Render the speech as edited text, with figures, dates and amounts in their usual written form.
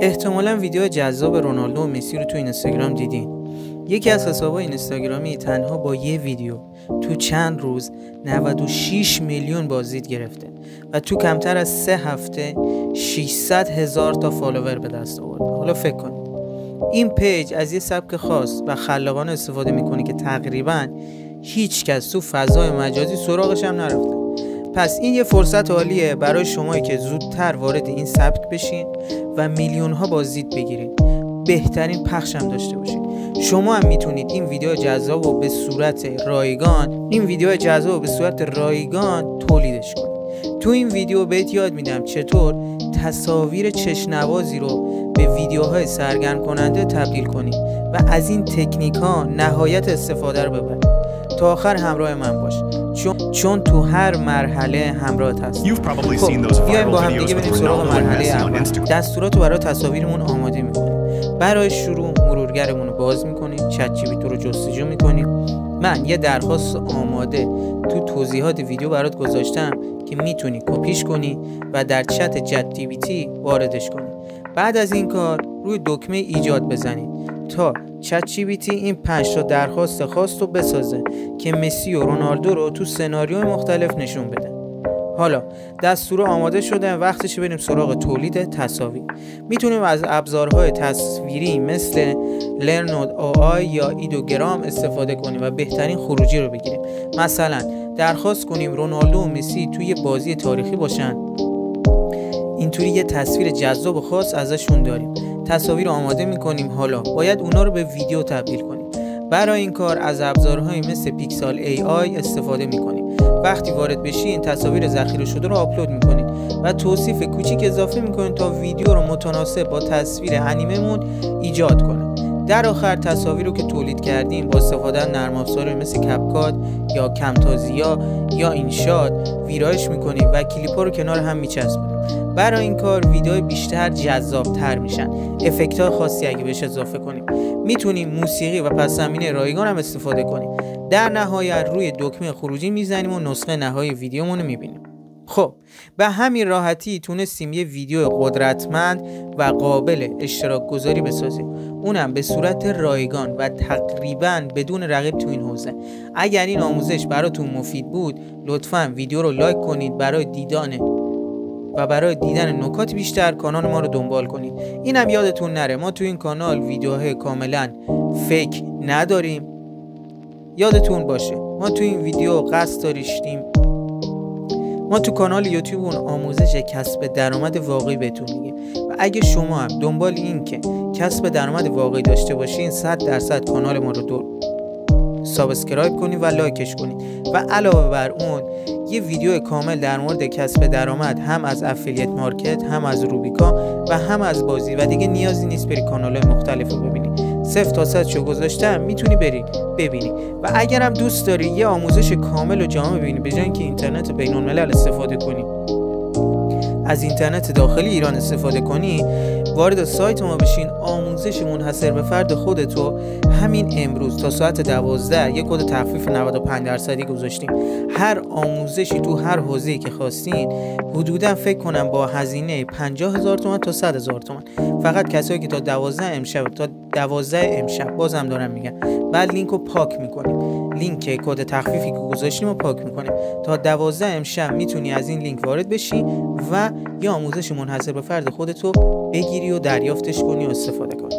احتمالاً ویدیو جذاب رونالدو و مسی رو تو اینستاگرام دیدین. یکی از حساب‌های اینستاگرامی تنها با یه ویدیو تو چند روز 96 میلیون بازدید گرفته و تو کمتر از 3 هفته 600,000 تا فالوور به دست آورده. حالا فکر کنید این پیج از یه سبک خاص و خلاقانه استفاده میکنه که تقریباً هیچ کس تو فضای مجازی سراغش هم نرفته. پس این یه فرصت عالیه برای شمایی که زودتر وارد این سبک بشین و میلیون ها بازدید بگیرید، بهترین پخش هم داشته باشید. شما هم میتونید این ویدیو جذاب و به صورت رایگان تولیدش کنید. تو این ویدیو بهت یاد میدم چطور تصاویر چشم‌نوازی رو به ویدیوهای سرگرم کننده تبدیل کنی و از این تکنیک ها نهایت استفاده رو ببر. تا آخر همراه من باش چون تو هر مرحله همراهت هست. خب بیایم با هم دیگه بریم سراغ مرحله اول. دستورات رو برای تصاویرمون آماده میکنیم. برای شروع مرورگرمون رو باز میکنیم، چت جی پی تی رو جستجو میکنیم. من یه درخواست آماده تو توضیحات ویدیو برات گذاشتم که میتونی کپیش کنی و در چت جی پی تی واردش کنی. بعد از این کار روی دکمه ایجاد بزنید تا چت جی پی تی این 5 تا درخواست خاص رو بسازه که مسی و رونالدو رو تو سناریوهای مختلف نشون بده. حالا دستور آماده شده، وقتشه بریم سراغ تولید تصاویر. میتونیم از ابزارهای تصویری مثل لرنود AI یا ایدوگرام استفاده کنیم و بهترین خروجی رو بگیریم. مثلا درخواست کنیم رونالدو و مسی توی بازی تاریخی باشن، اینطوری یه تصویر جذاب و خاص ازشون داریم. تصاویر رو آماده میکنیم، حالا باید اونا رو به ویدیو تبدیل کنیم. برای این کار از ابزارهایی مثل پیکسال AI استفاده میکنیم. وقتی وارد بشین تصاویر ذخیره شده رو آپلود میکنید و توصیف کوچیک اضافه میکنید تا ویدیو رو متناسب با تصویر انیممون ایجاد کنه. در آخر تصاویر رو که تولید کردیم با استفاده از نرم افزار مثل کپکات یا کمتازیا یا اینشات ویرایش میکنیم و کلیپ‌ها رو کنار هم میچسبونیم. برای این کار ویدیوهای بیشتر جذاب‌تر میشن. افکت‌های خاصی اگه بهش اضافه کنیم، میتونیم موسیقی و پس‌زمینه رایگان هم استفاده کنیم. در نهایت روی دکمه خروجی میزنیم و نسخه نهایی ویدیومون رو میبینیم. خب به همین راحتی تونستیم یه ویدیو قدرتمند و قابل اشتراک گذاری بسازیم، اونم به صورت رایگان و تقریباً بدون رقیب تو این حوزه. اگر این آموزش براتون مفید بود لطفاً ویدیو رو لایک کنید. برای دیدن نکات بیشتر کانال ما رو دنبال کنید. اینم یادتون نره ما تو این کانال ویدیوهای کاملا فیک نداریم. یادتون باشه ما تو این ویدیو قصد داشتیم ما تو کانال یوتیوب آموزش کسب درآمد واقعی بهتون میگیم و اگه شما هم دنبال این که کسب درآمد واقعی داشته باشین 100% کانال ما رو سابسکرایب کنید و لایکش کنید و علاوه بر اون یه ویدیو کامل در مورد کسب درآمد هم از افیلیت مارکت، هم از روبیکا و هم از بازی و دیگه نیازی نیست بری کانال‌های مختلف رو ببینی. 0 تا 100 شو گذاشتم میتونی بری ببینی. و اگرم دوست داری یه آموزش کامل و جامع ببینی به جای اینکه اینترنت بین‌الملل استفاده کنی از اینترنت داخلی ایران استفاده کنی، وارد سایت ما بشین. آموزش منحصر به فرد خودتو همین امروز تا ساعت 12 یک کد تخفیف 95% گذاشتیم. هر آموزشی تو هر حوزه‌ای که خواستین حدودا فکر کنم با هزینه 50,000 تومان تا 100,000 تومان. فقط کسایی که تا 12 امشب بازم دارم میگم بعد لینکو پاک میکنیم. لینک کد تخفیفی که گذاشتیم رو پاک میکنیم. تا 12 امشب میتونی از این لینک وارد بشی و یا آموزش منحصر به فرد خودتو بگیری و دریافتش کنی و استفاده کنی.